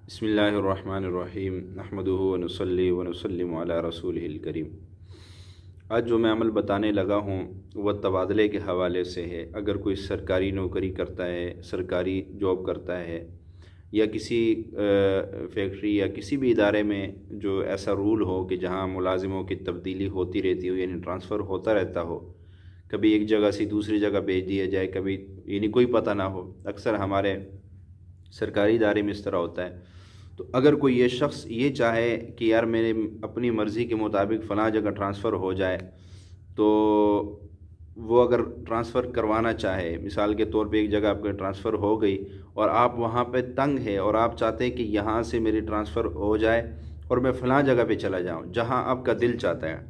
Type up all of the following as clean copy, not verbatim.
بسم اللہ الرحمن الرحیم نحمدہ ونصلی ونسلم علی رسولہ الکریم۔ آج جو میں عمل بتانے لگا ہوں وہ تبادلے کے حوالے سے ہے۔ اگر کوئی سرکاری نوکری کرتا ہے، سرکاری جاب کرتا ہے، یا کسی فیکٹری یا کسی بھی ادارے میں جو ایسا رول ہو کہ جہاں ملازموں کی تبدیلی ہوتی رہتی ہو، یعنی ٹرانسفر ہوتا رہتا ہو، کبھی ایک جگہ سے دوسری جگہ بھیج دیا جائے، کبھی یعنی کوئی پتہ نہ ہو۔ اکثر ہمارے سرکاری ادارے میں اس طرح ہوتا ہے۔ تو اگر کوئی یہ شخص یہ چاہے کہ یار میرے اپنی مرضی کے مطابق فلاں جگہ ٹرانسفر ہو جائے، تو وہ اگر ٹرانسفر کروانا چاہے، مثال کے طور پہ ایک جگہ آپ کا ٹرانسفر ہو گئی اور آپ وہاں پہ تنگ ہے اور آپ چاہتے ہیں کہ یہاں سے میری ٹرانسفر ہو جائے اور میں فلاں جگہ پہ چلا جاؤں جہاں آپ کا دل چاہتا ہے،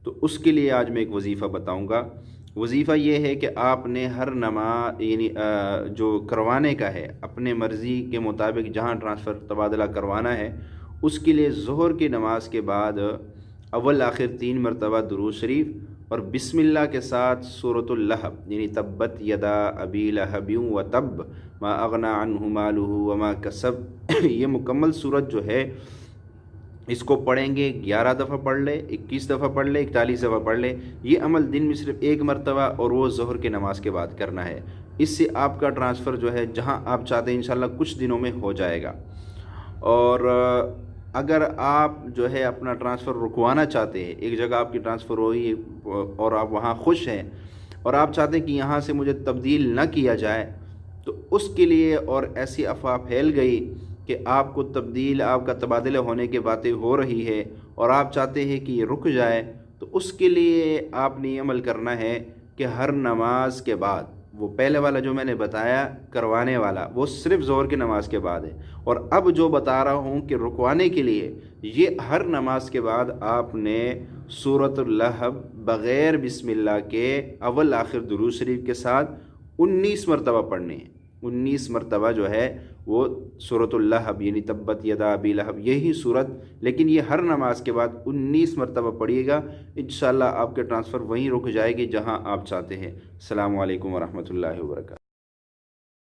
تو اس کے لیے آج میں ایک وظیفہ بتاؤں گا۔ وظیفہ یہ ہے کہ آپ نے ہر نماز یعنی جو کروانے کا ہے اپنے مرضی کے مطابق جہاں ٹرانسفر تبادلہ کروانا ہے، اس کے لیے ظہر کی نماز کے بعد اول آخر 3 مرتبہ درود شریف اور بسم اللہ کے ساتھ سورۃ اللہب یعنی تبت یدا ابی لہب وتب ما اغنی عنہ مالہ وما کسب، یہ مکمل سورت جو ہے اس کو پڑھیں گے۔ 11 دفعہ پڑھ لے، 21 دفعہ پڑھ لے، 41 دفعہ پڑھ لے۔ یہ عمل دن میں صرف 1 مرتبہ اور وہ ظہر کی نماز کے بعد کرنا ہے۔ اس سے آپ کا ٹرانسفر جو ہے جہاں آپ چاہتے ہیں انشاءاللہ کچھ دنوں میں ہو جائے گا۔ اور اگر آپ جو ہے اپنا ٹرانسفر رکوانا چاہتے ہیں، ایک جگہ آپ کی ٹرانسفر ہوئی اور آپ وہاں خوش ہیں اور آپ چاہتے ہیں کہ یہاں سے مجھے تبدیل نہ کیا جائے، تو اس کے لیے اور ایسی افواہ پھیل گئی کہ آپ کو آپ کا تبادلہ ہونے کی باتیں ہو رہی ہے اور آپ چاہتے ہیں کہ یہ رک جائے، تو اس کے لیے آپ نے یہ عمل کرنا ہے کہ ہر نماز کے بعد، وہ پہلے والا جو میں نے بتایا کروانے والا وہ صرف ظہر کی نماز کے بعد ہے، اور اب جو بتا رہا ہوں کہ رکوانے کے لیے، یہ ہر نماز کے بعد آپ نے سورۃ اللہب بغیر بسم اللہ کے اول آخر درود شریف کے ساتھ 19 مرتبہ پڑھنے ہیں۔ 19 مرتبہ جو ہے وہ سورۃ اللہب یعنی تبت یدا ابی لہب، یہی صورت، لیکن یہ ہر نماز کے بعد 19 مرتبہ پڑھیے گا۔ انشاءاللہ آپ کے ٹرانسفر وہیں رک جائے گی جہاں آپ چاہتے ہیں۔ السلام علیکم ورحمۃ اللہ وبرکاتہ۔